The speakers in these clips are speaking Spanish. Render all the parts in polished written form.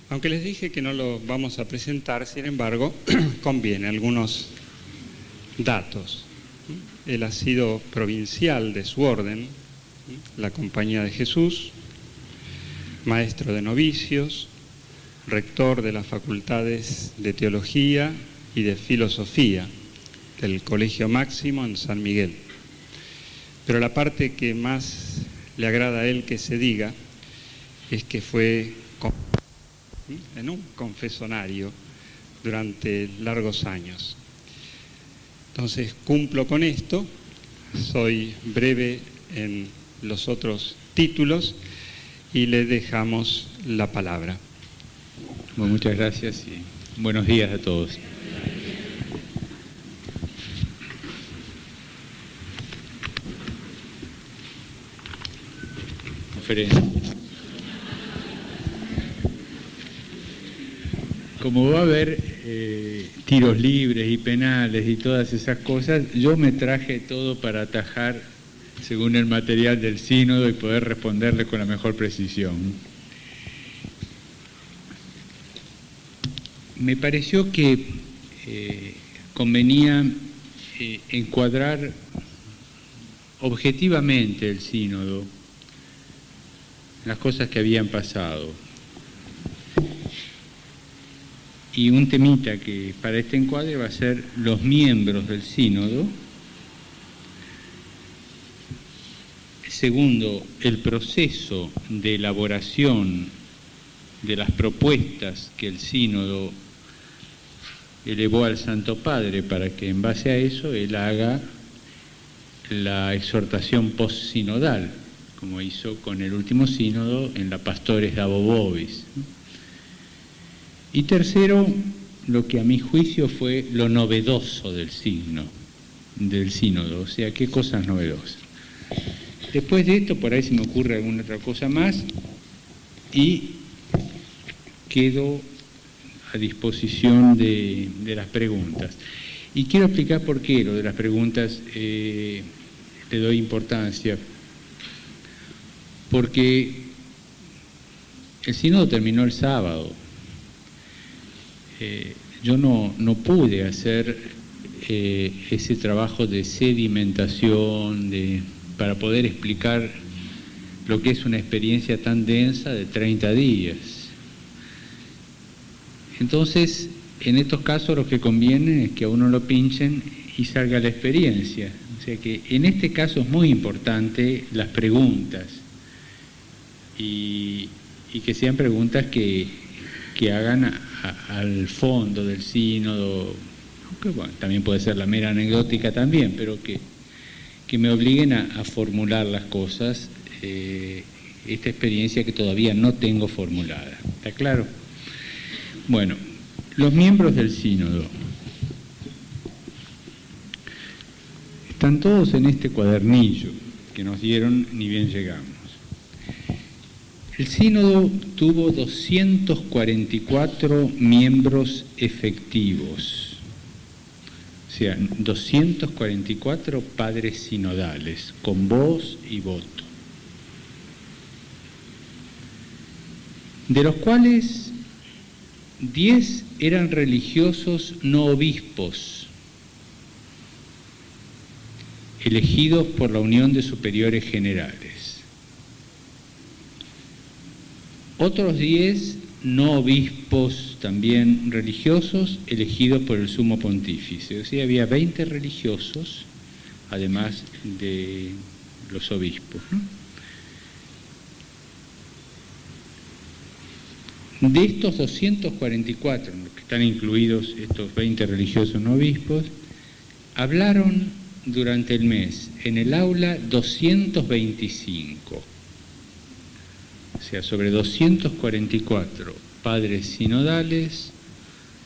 Aunque les dije que no lo vamos a presentar, sin embargo, conviene algunos datos. Él ha sido provincial de su orden, la Compañía de Jesús, maestro de novicios, rector de las facultades de Teología y de Filosofía del Colegio Máximo en San Miguel. Pero la parte que más le agrada a él que se diga es que fue en un confesonario durante largos años. Entonces cumplo con esto, soy breve en los otros títulos y le dejamos la palabra. Bueno, muchas gracias y buenos días a todos. Como va a haber tiros libres y penales y todas esas cosas, yo me traje todo para atajar según el material del sínodo y poder responderle con la mejor precisión. Me pareció que convenía encuadrar objetivamente el sínodo, las cosas que habían pasado. Y un temita que para este encuadre va a ser los miembros del sínodo. Segundo, el proceso de elaboración de las propuestas que el sínodo elevó al Santo Padre para que en base a eso él haga la exhortación postsinodal, como hizo con el último sínodo en la Pastores Dabo Vobis. Y tercero, lo que a mi juicio fue lo novedoso del sínodo, o sea, qué cosas novedosas. Después de esto, por ahí se me ocurre alguna otra cosa más y quedo a disposición de las preguntas. Y quiero explicar por qué lo de las preguntas le doy importancia. Porque el sínodo terminó el sábado. Yo no pude hacer ese trabajo de sedimentación, para poder explicar lo que es una experiencia tan densa de 30 días. Entonces, en estos casos lo que conviene es que a uno lo pinchen y salga la experiencia. O sea que en este caso es muy importante las preguntas y que sean preguntas que hagan al fondo del sínodo, aunque bueno, también puede ser la mera anecdótica también, pero que me obliguen a formular las cosas, esta experiencia que todavía no tengo formulada. ¿Está claro? Bueno, los miembros del sínodo están todos en este cuadernillo que nos dieron ni bien llegamos. El sínodo tuvo 244 miembros efectivos, o sea, 244 padres sinodales, con voz y voto, de los cuales 10 eran religiosos no obispos, elegidos por la Unión de Superiores Generales. Otros 10 no obispos también religiosos elegidos por el Sumo Pontífice. O sea, había 20 religiosos, además de los obispos, ¿no? De estos 244, en los que están incluidos estos 20 religiosos no obispos, hablaron durante el mes en el aula 225. O sea, sobre 244 padres sinodales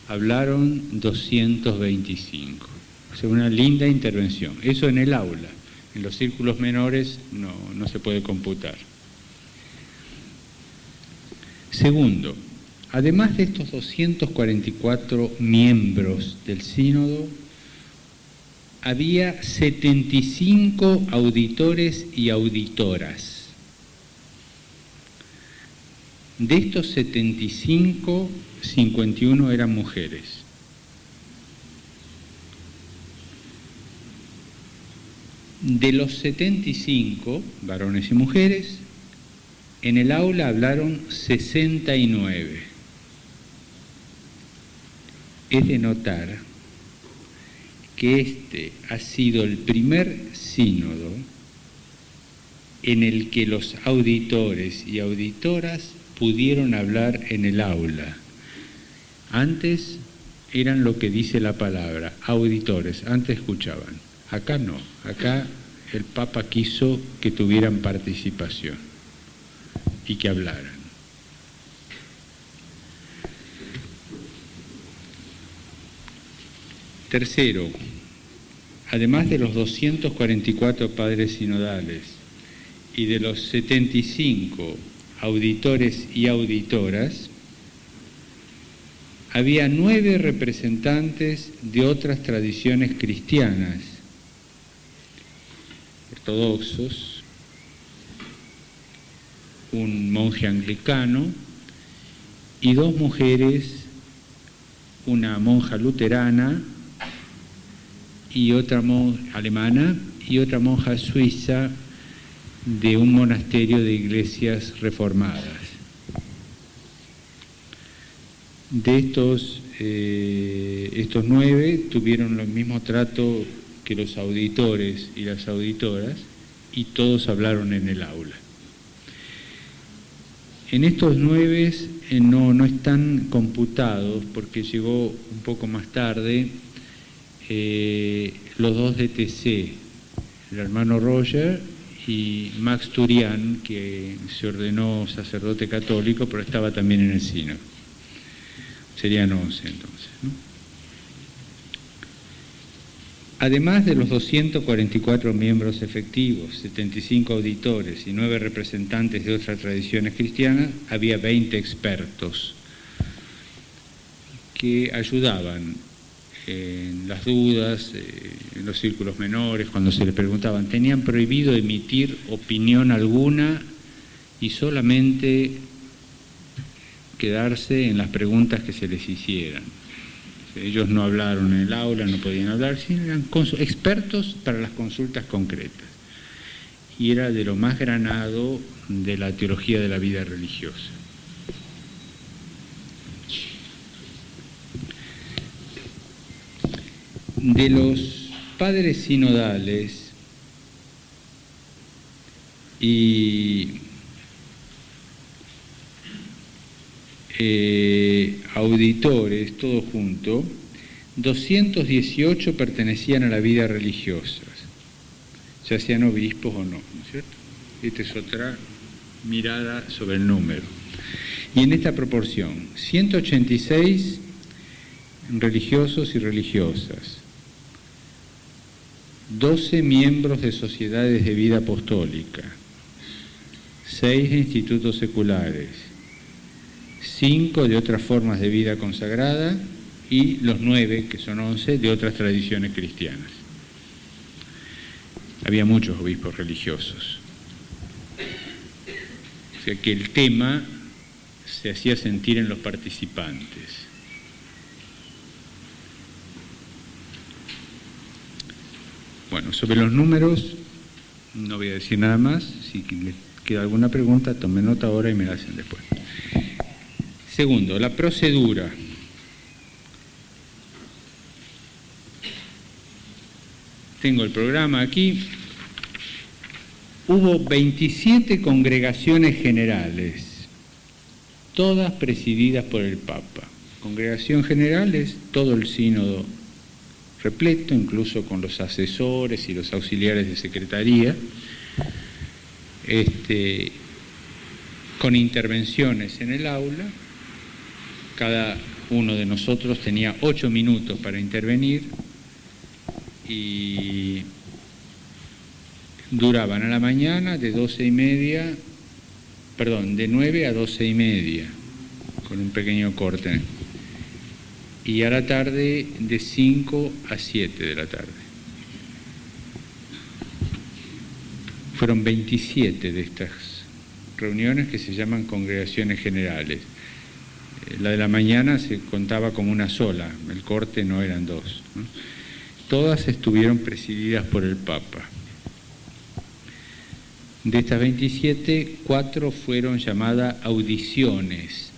hablaron 225. O sea, una linda intervención. Eso en el aula. En los círculos menores no se puede computar. Segundo, además de estos 244 miembros del sínodo, había 75 auditores y auditoras. De estos 75, 51 eran mujeres. De los 75, varones y mujeres, en el aula hablaron 69. Es de notar que este ha sido el primer sínodo en el que los auditores y auditoras pudieron hablar en el aula. Antes eran lo que dice la palabra, auditores, antes escuchaban. Acá no, acá el Papa quiso que tuvieran participación y que hablaran. Tercero, además de los 244 padres sinodales y de los 75 auditores y auditoras, había 9 representantes de otras tradiciones cristianas, ortodoxos, un monje anglicano y 2 mujeres, una monja luterana y otra alemana y otra monja suiza de un monasterio de iglesias reformadas. De estos 9 tuvieron el mismo trato que los auditores y las auditoras y todos hablaron en el aula. En estos 9 no están computados porque llegó un poco más tarde los 2 de TC, el hermano Roger y Max Turian, que se ordenó sacerdote católico, pero estaba también en el sínodo. Serían 11 entonces, ¿no? Además de los 244 miembros efectivos, 75 auditores y 9 representantes de otras tradiciones cristianas, había 20 expertos que ayudaban en las dudas, en los círculos menores, cuando se les preguntaban. Tenían prohibido emitir opinión alguna y solamente quedarse en las preguntas que se les hicieran. Ellos no hablaron en el aula, no podían hablar, sino eran expertos para las consultas concretas. Y era de lo más granado de la teología de la vida religiosa. De los padres sinodales y auditores, todo junto, 218 pertenecían a la vida religiosa, ya sean obispos o no, ¿no es cierto? Esta es otra mirada sobre el número. Y en esta proporción, 186 religiosos y religiosas, 12 miembros de sociedades de vida apostólica, 6 institutos seculares, 5 de otras formas de vida consagrada y los 9, que son 11, de otras tradiciones cristianas. Había muchos obispos religiosos. O sea que el tema se hacía sentir en los participantes. Bueno, sobre los números no voy a decir nada más. Si les queda alguna pregunta, tomen nota ahora y me la hacen después. Segundo, la procedura. Tengo el programa aquí. Hubo 27 congregaciones generales, todas presididas por el Papa. Congregación general es todo el sínodo repleto, incluso con los asesores y los auxiliares de secretaría, con intervenciones en el aula. Cada uno de nosotros tenía 8 minutos para intervenir y duraban a la mañana de 9 a 12:30, con un pequeño corte, y a la tarde de 5 a 7 de la tarde. Fueron 27 de estas reuniones que se llaman congregaciones generales. La de la mañana se contaba como una sola, el corte no eran dos, ¿no? Todas estuvieron presididas por el Papa. De estas 27, 4 fueron llamadas audiciones,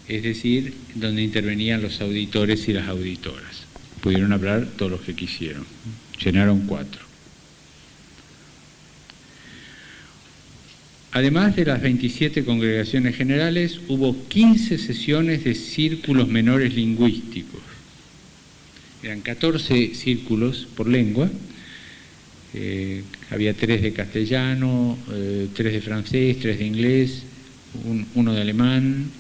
es decir, donde intervenían los auditores y las auditoras. Pudieron hablar todos los que quisieron, llenaron 4. Además de las 27 congregaciones generales, hubo 15 sesiones de círculos menores lingüísticos. Eran 14 círculos por lengua, había 3 de castellano, 3 de francés, 3 de inglés, 1 de alemán,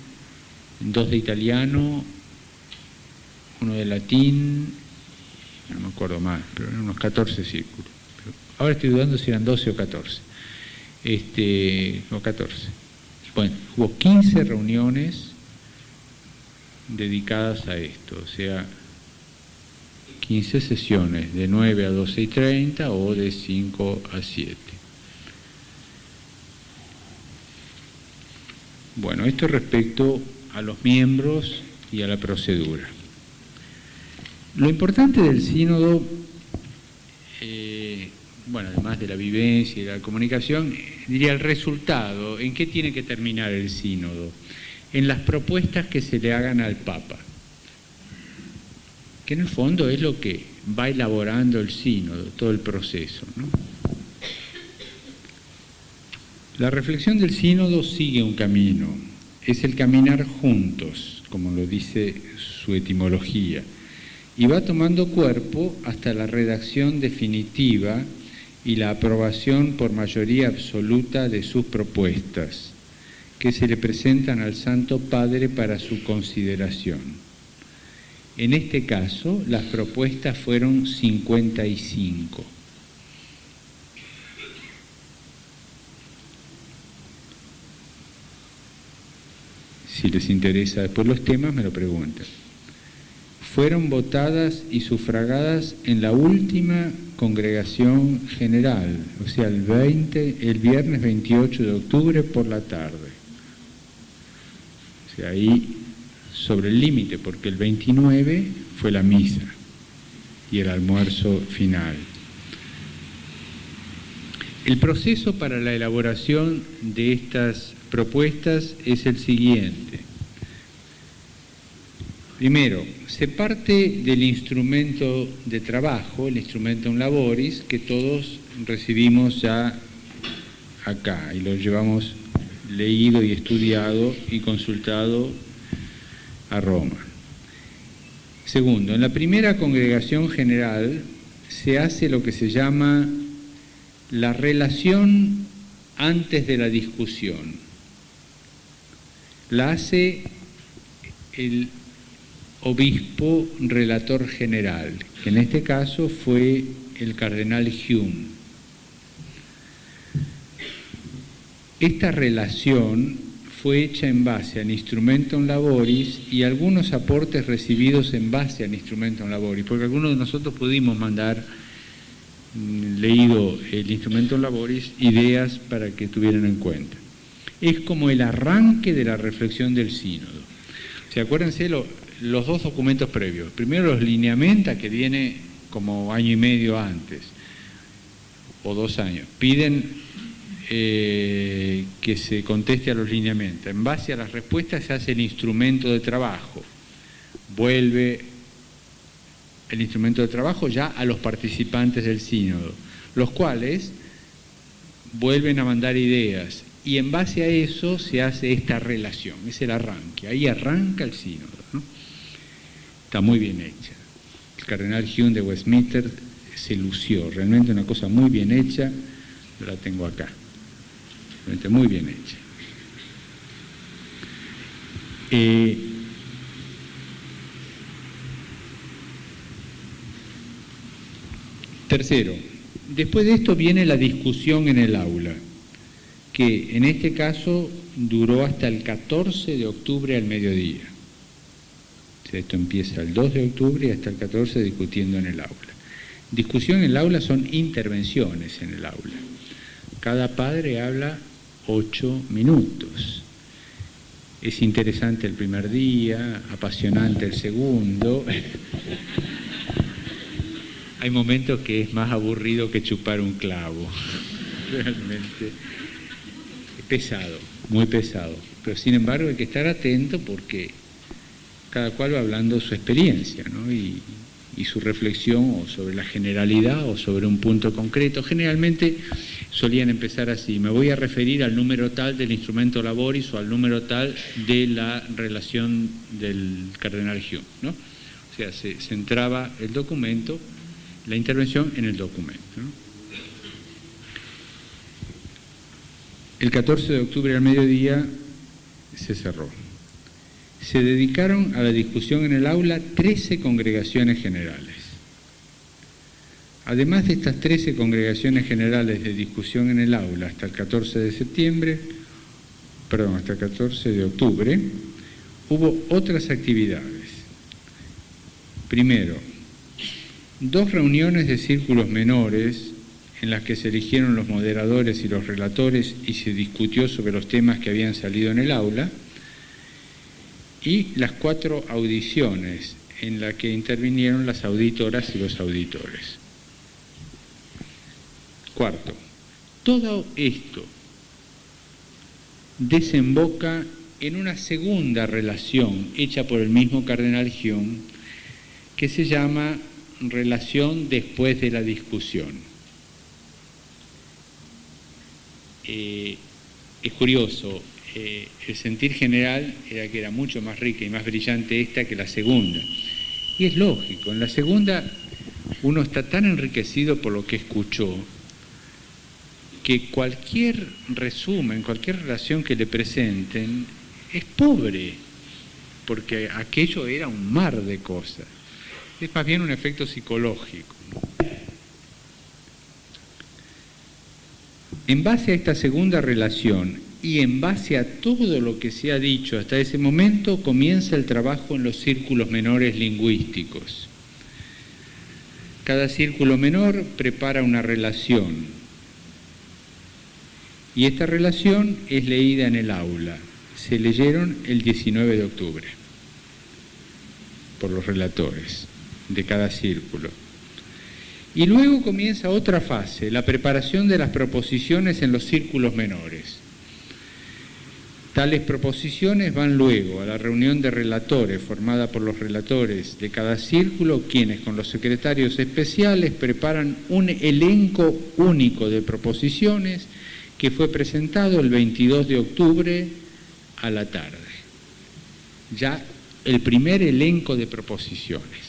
2 de italiano, 1 de latín, no me acuerdo más, pero eran unos 14 círculos. Ahora estoy dudando si eran 12 o 14. O 14. Bueno, hubo 15 reuniones dedicadas a esto, o sea, 15 sesiones de 9 a 12:30 o de 5 a 7. Bueno, esto respecto a los miembros y a la procedura. Lo importante del sínodo, bueno, además de la vivencia y de la comunicación, diría el resultado. ¿En qué tiene que terminar el sínodo? En las propuestas que se le hagan al Papa, que en el fondo es lo que va elaborando el sínodo, todo el proceso, ¿no? La reflexión del sínodo sigue un camino, es el caminar juntos, como lo dice su etimología, y va tomando cuerpo hasta la redacción definitiva y la aprobación por mayoría absoluta de sus propuestas, que se le presentan al Santo Padre para su consideración. En este caso, las propuestas fueron 55. Si les interesa después los temas, me lo preguntan. Fueron votadas y sufragadas en la última congregación general, o sea, el viernes 28 de octubre por la tarde. O sea, ahí sobre el límite, porque el 29 fue la misa y el almuerzo final. El proceso para la elaboración de estas propuestas es el siguiente. Primero, se parte del instrumento de trabajo, el instrumentum laboris, que todos recibimos ya acá y lo llevamos leído y estudiado y consultado a Roma. Segundo, en la primera congregación general se hace lo que se llama la relación antes de la discusión. La hace el obispo relator general, que en este caso fue el cardenal Hume. Esta relación fue hecha en base al instrumentum laboris y algunos aportes recibidos en base al instrumentum laboris, porque algunos de nosotros pudimos mandar, leído el instrumentum laboris, ideas para que tuvieran en cuenta. Es como el arranque de la reflexión del sínodo. O sea, acuérdense los dos documentos previos. Primero los lineamenta, que viene como año y medio antes, o 2 años. Piden que se conteste a los lineamientos. En base a las respuestas se hace el instrumento de trabajo. Vuelve el instrumento de trabajo ya a los participantes del sínodo, los cuales vuelven a mandar ideas y en base a eso se hace esta relación, es el arranque. Ahí arranca el sínodo, ¿no? Está muy bien hecha. El cardenal Hume de Westminster se lució, realmente una cosa muy bien hecha. Yo la tengo acá. Muy bien hecha. Tercero, después de esto viene la discusión en el aula, que en este caso duró hasta el 14 de octubre al mediodía. O sea, esto empieza el 2 de octubre y hasta el 14 discutiendo en el aula. Discusión en el aula son intervenciones en el aula. Cada padre habla 8 minutos. Es interesante el primer día, apasionante el segundo. Hay momentos que es más aburrido que chupar un clavo. Realmente es pesado, muy pesado. Pero sin embargo hay que estar atento porque cada cual va hablando su experiencia, ¿no? y su reflexión o sobre la generalidad o sobre un punto concreto. Generalmente solían empezar así: me voy a referir al número tal del instrumento laboris o al número tal de la relación del cardenal Hume, ¿no? O sea, se centraba el documento, la intervención en el documento, ¿no? El 14 de octubre al mediodía se cerró. Se dedicaron a la discusión en el aula 13 congregaciones generales. Además de estas 13 congregaciones generales de discusión en el aula hasta el 14 de octubre, hubo otras actividades. Primero, 2 reuniones de círculos menores en las que se eligieron los moderadores y los relatores y se discutió sobre los temas que habían salido en el aula, y las 4 audiciones en las que intervinieron las auditoras y los auditores. Cuarto, todo esto desemboca en una segunda relación hecha por el mismo cardenal Hume que se llama relación después de la discusión. Es curioso, el sentir general era que era mucho más rica y más brillante esta que la segunda. Y es lógico, en la segunda uno está tan enriquecido por lo que escuchó que cualquier resumen, cualquier relación que le presenten es pobre, porque aquello era un mar de cosas. Es más bien un efecto psicológico. En base a esta segunda relación y en base a todo lo que se ha dicho hasta ese momento, comienza el trabajo en los círculos menores lingüísticos. Cada círculo menor prepara una relación y esta relación es leída en el aula. Se leyeron el 19 de octubre por los relatores de cada círculo. Y luego comienza otra fase, la preparación de las proposiciones en los círculos menores. Tales proposiciones van luego a la reunión de relatores formada por los relatores de cada círculo, quienes con los secretarios especiales preparan un elenco único de proposiciones que fue presentado el 22 de octubre a la tarde. Ya el primer elenco de proposiciones.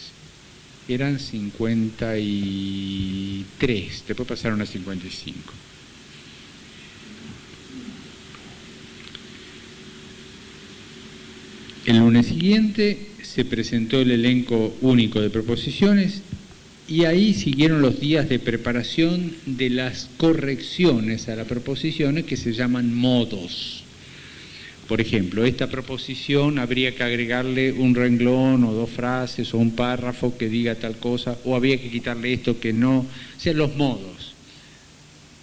Eran 53, después pasaron a 55. El lunes siguiente se presentó el elenco único de proposiciones y ahí siguieron los días de preparación de las correcciones a las proposiciones que se llaman modos. Por ejemplo, esta proposición habría que agregarle un renglón o 2 frases o un párrafo que diga tal cosa, o habría que quitarle esto que no, o sea, los modos.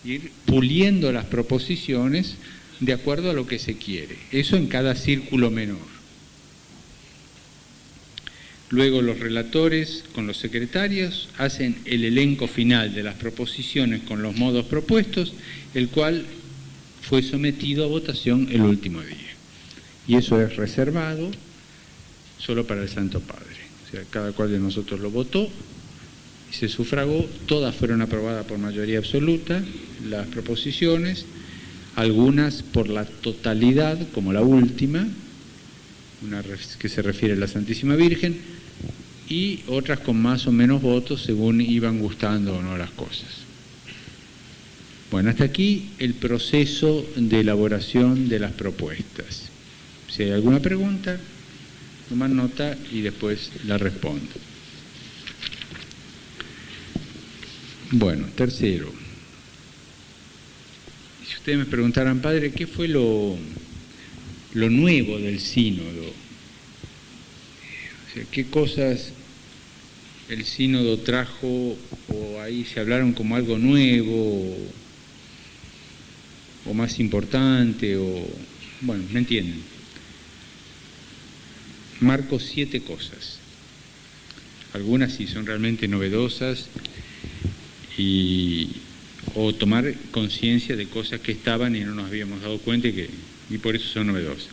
Ir puliendo las proposiciones de acuerdo a lo que se quiere. Eso en cada círculo menor. Luego los relatores con los secretarios hacen el elenco final de las proposiciones con los modos propuestos, el cual fue sometido a votación el último día. Y eso es reservado solo para el Santo Padre. O sea, cada cual de nosotros lo votó y se sufragó. Todas fueron aprobadas por mayoría absoluta, las proposiciones, algunas por la totalidad, como la última, una que se refiere a la Santísima Virgen, y otras con más o menos votos según iban gustando o no las cosas. Bueno, hasta aquí el proceso de elaboración de las propuestas. Si hay alguna pregunta, toman nota y después la respondo. Bueno, tercero. Si ustedes me preguntaran, padre, ¿qué fue lo nuevo del sínodo? O sea, ¿qué cosas el sínodo trajo o ahí se hablaron como algo nuevo? o más importante, o bueno, ¿me entienden? Marco 7 cosas. Algunas sí son realmente novedosas o tomar conciencia de cosas que estaban y no nos habíamos dado cuenta y por eso son novedosas.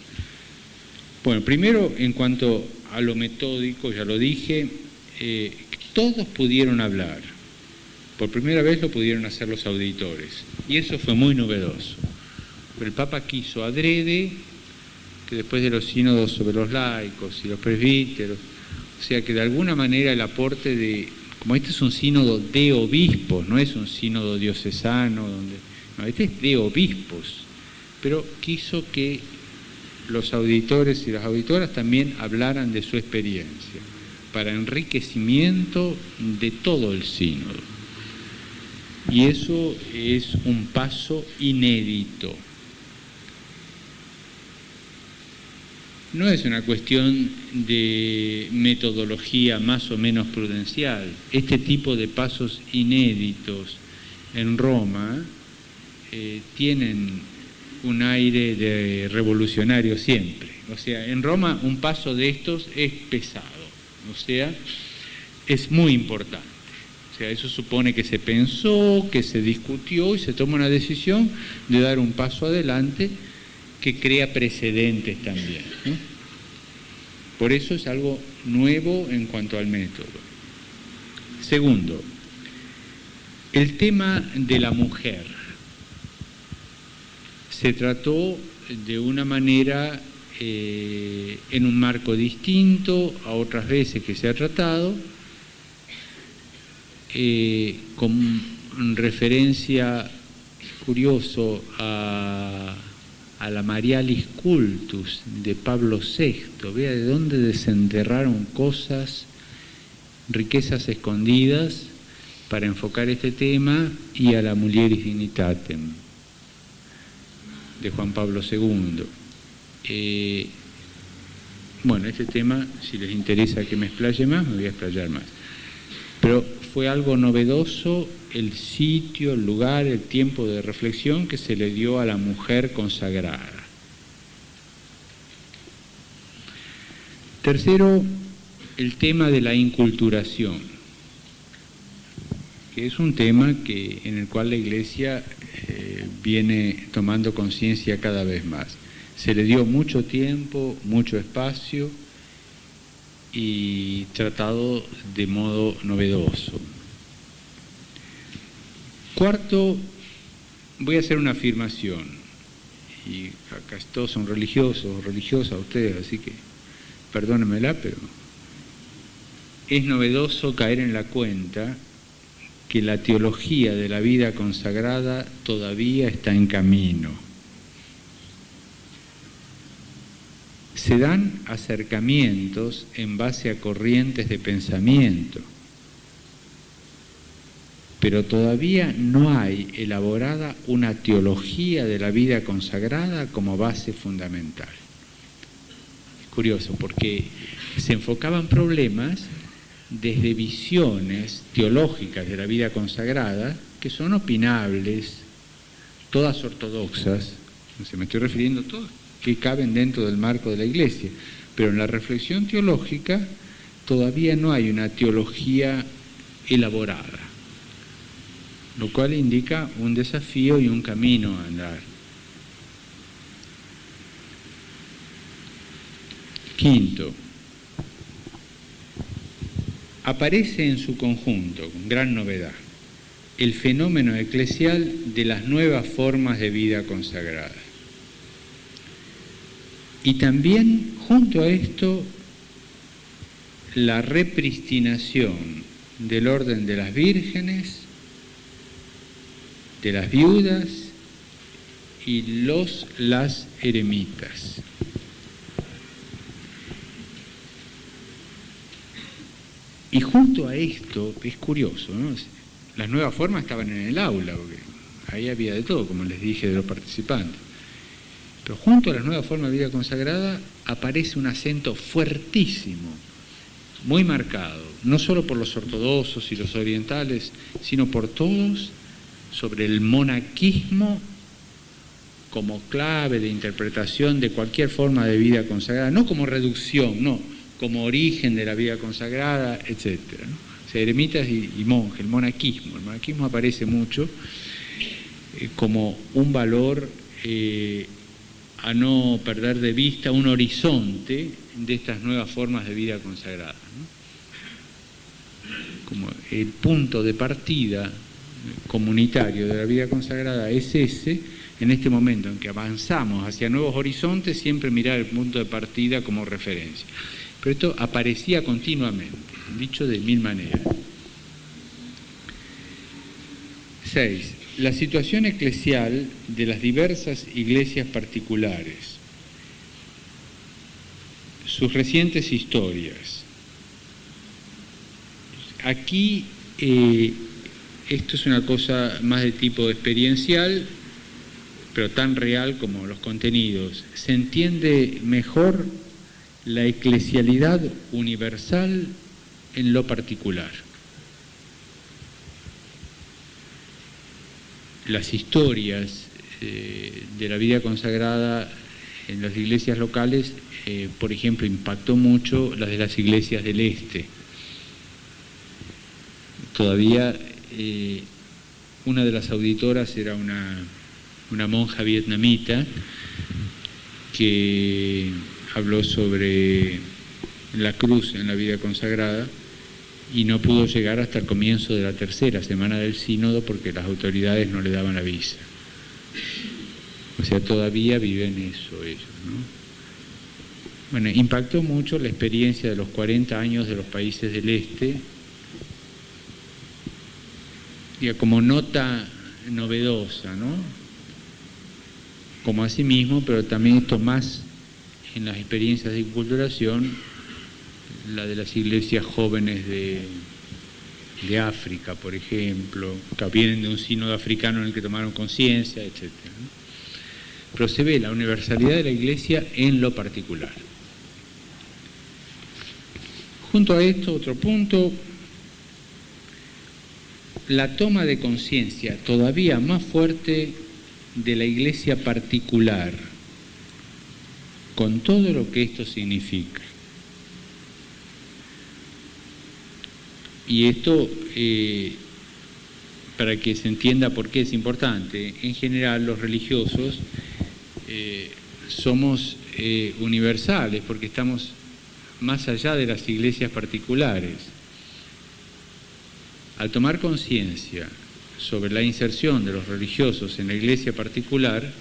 Bueno, primero, en cuanto a lo metódico, ya lo dije, todos pudieron hablar. Por primera vez lo pudieron hacer los auditores, y eso fue muy novedoso. Pero el Papa quiso adrede que después de los sínodos sobre los laicos y los presbíteros, o sea que de alguna manera el aporte como este es un sínodo de obispos, no es un sínodo diocesano, no, este es de obispos, pero quiso que los auditores y las auditoras también hablaran de su experiencia, para enriquecimiento de todo el sínodo. Y eso es un paso inédito. No es una cuestión de metodología más o menos prudencial. Este tipo de pasos inéditos en Roma tienen un aire de revolucionario siempre. O sea, en Roma un paso de estos es pesado, o sea, es muy importante. O sea, eso supone que se pensó, que se discutió y se toma una decisión de dar un paso adelante que crea precedentes también, ¿no? Por eso es algo nuevo en cuanto al método. Segundo, el tema de la mujer se trató de una manera en un marco distinto a otras veces que se ha tratado, con referencia, curioso, a la Marialis Cultus de Pablo VI. Vea de dónde desenterraron cosas, riquezas escondidas para enfocar este tema, y a la Mulieris Dignitatem de Juan Pablo II. Bueno, este tema, si les interesa que me explaye más, me voy a explayar más. Pero fue algo novedoso el sitio, el lugar, el tiempo de reflexión que se le dio a la mujer consagrada. Tercero, el tema de la inculturación, que es un tema en el cual la Iglesia viene tomando conciencia cada vez más. Se le dio mucho tiempo, mucho espacio y tratado de modo novedoso. Cuarto, voy a hacer una afirmación, y acá todos son religiosos o religiosas ustedes, así que perdónenmela, pero es novedoso caer en la cuenta que la teología de la vida consagrada todavía está en camino. Se dan acercamientos en base a corrientes de pensamiento, pero todavía no hay elaborada una teología de la vida consagrada como base fundamental. Es curioso, porque se enfocaban problemas desde visiones teológicas de la vida consagrada que son opinables, todas ortodoxas, me estoy refiriendo a todas que caben dentro del marco de la Iglesia, pero en la reflexión teológica todavía no hay una teología elaborada, lo cual indica un desafío y un camino a andar. Quinto, aparece en su conjunto, con gran novedad, el fenómeno eclesial de las nuevas formas de vida consagrada. Y también, junto a esto, la repristinación del orden de las vírgenes, de las viudas y las eremitas. Y junto a esto, es curioso, ¿no? Las nuevas formas estaban en el aula, porque ahí había de todo, como les dije, de los participantes. Pero junto a las nuevas formas de vida consagrada aparece un acento fuertísimo, muy marcado, no solo por los ortodoxos y los orientales, sino por todos, sobre el monaquismo como clave de interpretación de cualquier forma de vida consagrada, no como reducción, no, como origen de la vida consagrada, etc., ¿no? O sea, eremitas y monjes, el monaquismo aparece mucho como un valor a no perder de vista, un horizonte de estas nuevas formas de vida consagrada, ¿no? Como el punto de partida comunitario de la vida consagrada es ese, en este momento en que avanzamos hacia nuevos horizontes, siempre mirar el punto de partida como referencia. Pero esto aparecía continuamente, dicho de mil maneras. 6. La situación eclesial de las diversas iglesias particulares, sus recientes historias. Aquí esto es una cosa más de tipo experiencial, pero tan real como los contenidos. Se entiende mejor la eclesialidad universal en lo particular. Las historias de la vida consagrada en las iglesias locales, por ejemplo, impactó mucho las de las iglesias del Este. Todavía una de las auditoras era una monja vietnamita que habló sobre la cruz en la vida consagrada y no pudo llegar hasta el comienzo de la tercera semana del sínodo porque las autoridades no le daban la visa. O sea, todavía viven eso ellos, ¿no? Bueno, impactó mucho la experiencia de los 40 años de los países del Este, como nota novedosa, ¿no? Como asimismo, pero también esto más en las experiencias de inculturación, la de las iglesias jóvenes de África, por ejemplo, que vienen de un sínodo africano en el que tomaron conciencia, etc., ¿no? Pero se ve la universalidad de la iglesia en lo particular. Junto a esto, otro punto, la toma de conciencia todavía más fuerte de la iglesia particular, con todo lo que esto significa. Y esto, para que se entienda por qué es importante, en general los religiosos somos universales, porque estamos más allá de las iglesias particulares. Al tomar conciencia sobre la inserción de los religiosos en la iglesia particular,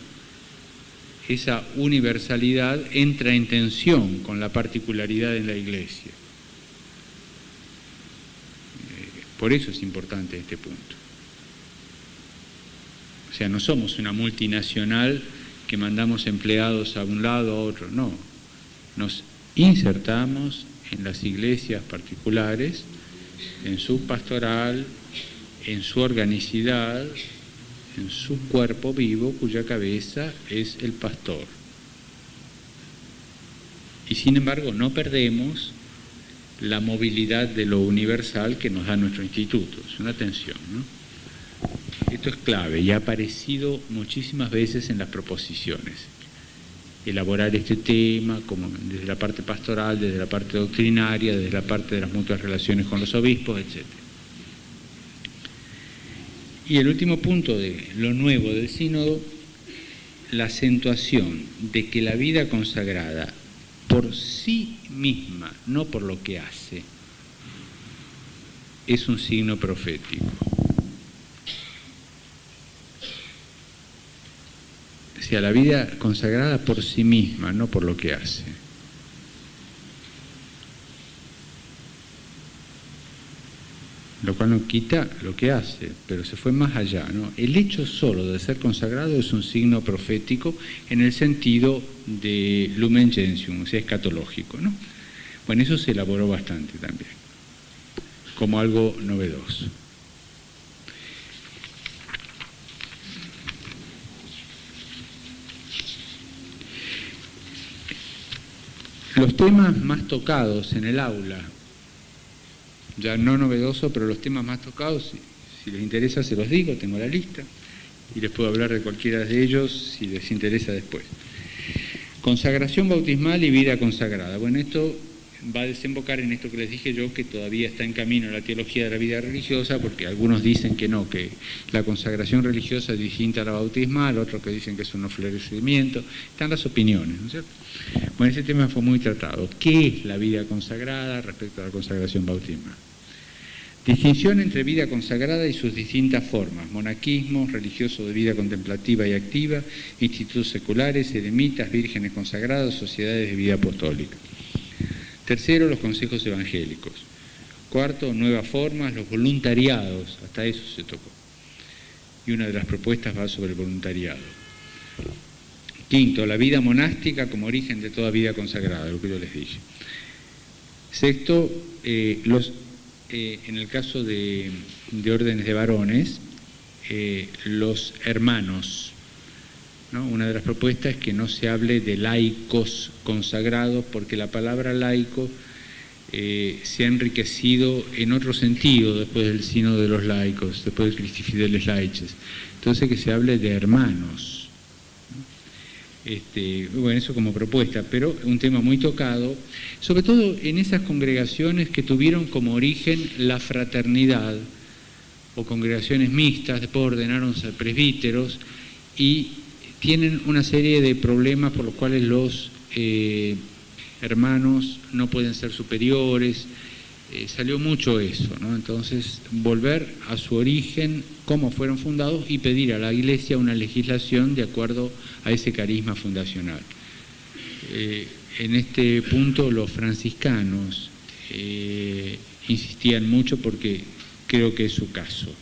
esa universalidad entra en tensión con la particularidad en la iglesia. Por eso es importante este punto. O sea, no somos una multinacional que mandamos empleados a un lado, a otro, no. Nos insertamos en las iglesias particulares, en su pastoral, en su organicidad, en su cuerpo vivo, cuya cabeza es el pastor. Y sin embargo no perdemos la movilidad de lo universal que nos da nuestro instituto. Es una tensión, ¿no? Esto es clave y ha aparecido muchísimas veces en las proposiciones. Elaborar este tema como desde la parte pastoral, desde la parte doctrinaria, desde la parte de las mutuas relaciones con los obispos, etc. Y el último punto de lo nuevo del sínodo, la acentuación de que la vida consagrada por sí misma, no por lo que hace, es un signo profético. O sea, la vida consagrada por sí misma, no por lo que hace. Lo cual no quita lo que hace, pero se fue más allá, ¿no? El hecho solo de ser consagrado es un signo profético en el sentido de lumen gentium, o sea, escatológico, ¿no? Bueno, eso se elaboró bastante también, como algo novedoso. Los temas más tocados en el aula, ya no novedoso, pero los temas más tocados, si les interesa se los digo, tengo la lista. y les puedo hablar de cualquiera de ellos si les interesa después. Consagración bautismal y vida consagrada. Bueno, esto va a desembocar en esto que les dije yo, que todavía está en camino la teología de la vida religiosa, porque algunos dicen que no, que la consagración religiosa es distinta a la bautismal, otros que dicen que es un ofrecimiento. Están las opiniones, ¿no es cierto? Bueno, ese tema fue muy tratado. ¿Qué es la vida consagrada respecto a la consagración bautismal? Distinción entre vida consagrada y sus distintas formas: monaquismo, religioso de vida contemplativa y activa, institutos seculares, eremitas, vírgenes consagrados, sociedades de vida apostólica. Tercero, los consejos evangélicos. Cuarto, nuevas formas, los voluntariados, hasta eso se tocó. Y una de las propuestas va sobre el voluntariado. Quinto, la vida monástica como origen de toda vida consagrada, lo que yo les dije. Sexto, en el caso de órdenes de varones, los hermanos, ¿no? Una de las propuestas es que no se hable de laicos consagrados, porque la palabra laico se ha enriquecido en otro sentido después del sínodo de los laicos, después del Christi Fideles Laices. Entonces, que se hable de hermanos. Bueno, eso como propuesta, pero un tema muy tocado, sobre todo en esas congregaciones que tuvieron como origen la fraternidad, o congregaciones mixtas, después ordenaron a presbíteros y tienen una serie de problemas por los cuales los hermanos no pueden ser superiores. Salió mucho eso, ¿no? Entonces, volver a su origen, cómo fueron fundados, y pedir a la Iglesia una legislación de acuerdo a ese carisma fundacional. En este punto los franciscanos insistían mucho porque creo que es su caso.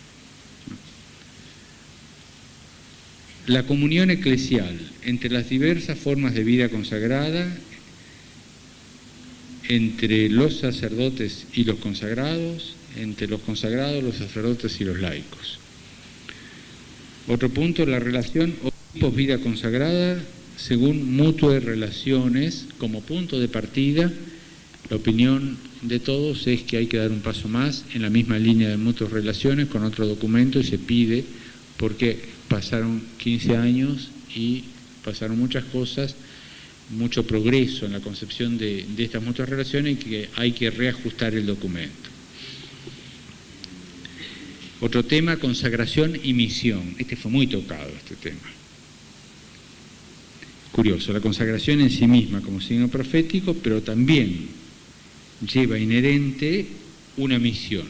La comunión eclesial entre las diversas formas de vida consagrada, entre los sacerdotes y los consagrados, entre los consagrados, los sacerdotes y los laicos. Otro punto, la relación obispos-vida consagrada según mutuas relaciones. Como punto de partida, la opinión de todos es que hay que dar un paso más en la misma línea de mutuas relaciones con otro documento, y se pide, porque pasaron 15 años y pasaron muchas cosas, mucho progreso en la concepción de estas mutuas relaciones, y que hay que reajustar el documento. Otro tema, consagración y misión. Este fue muy tocado, este tema. Curioso, la consagración en sí misma como signo profético, pero también lleva inherente una misión.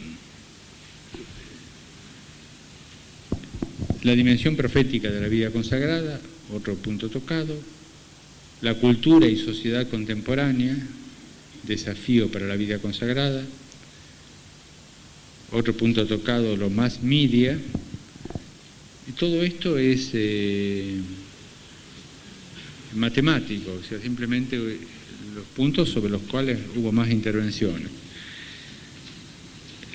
La dimensión profética de la vida consagrada, otro punto tocado. La cultura y sociedad contemporánea, desafío para la vida consagrada. Otro punto tocado, los mass media. Y todo esto es matemático, o sea, simplemente los puntos sobre los cuales hubo más intervenciones.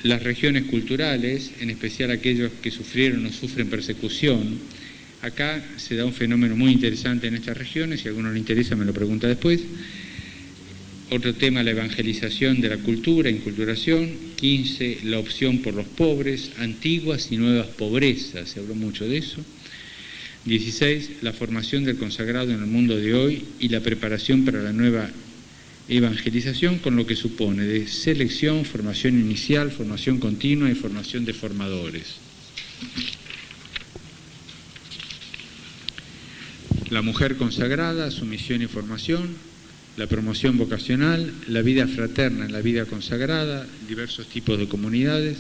Las regiones culturales, en especial aquellos que sufrieron o sufren persecución. Acá se da un fenómeno muy interesante en estas regiones, si a alguno le interesa me lo pregunta después. Otro tema, la evangelización de la cultura, inculturación. 15, la opción por los pobres, antiguas y nuevas pobrezas, se habló mucho de eso. 16, la formación del consagrado en el mundo de hoy y la preparación para la nueva evangelización, con lo que supone de selección, formación inicial, formación continua y formación de formadores. La mujer consagrada, su misión y formación, la promoción vocacional, la vida fraterna en la vida consagrada, diversos tipos de comunidades,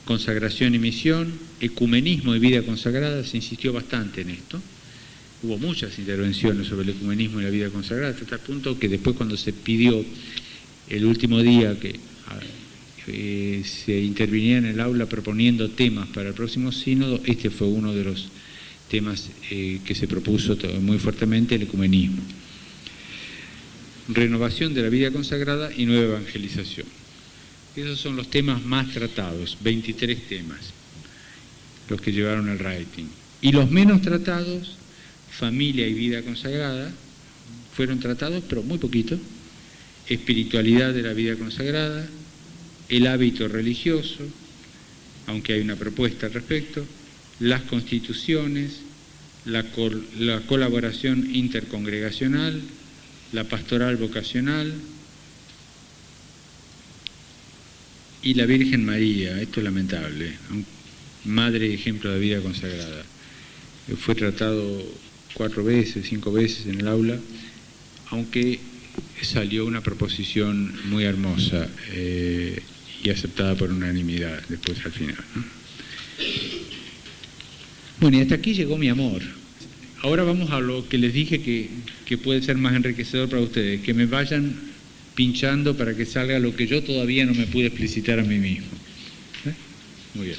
consagración y misión, ecumenismo y vida consagrada. Se insistió bastante en esto. Hubo muchas intervenciones sobre el ecumenismo y la vida consagrada, hasta tal punto que después, cuando se pidió el último día que se interviniera en el aula proponiendo temas para el próximo sínodo, este fue uno de los temas que se propuso muy fuertemente, el ecumenismo. Renovación de la vida consagrada y nueva evangelización. Esos son los temas más tratados, 23 temas, los que llevaron el rating. Y los menos tratados, familia y vida consagrada, fueron tratados, pero muy poquito. Espiritualidad de la vida consagrada, el hábito religioso, aunque hay una propuesta al respecto, las constituciones, la colaboración intercongregacional, la pastoral vocacional y la Virgen María. Esto es lamentable, madre y ejemplo de vida consagrada. Fue tratado 4 veces, 5 veces en el aula, aunque salió una proposición muy hermosa y aceptada por unanimidad después al final, ¿no? Bueno, y hasta aquí llegó mi amor. Ahora vamos a lo que les dije que puede ser más enriquecedor para ustedes, que me vayan pinchando para que salga lo que yo todavía no me pude explicitar a mí mismo. Muy bien.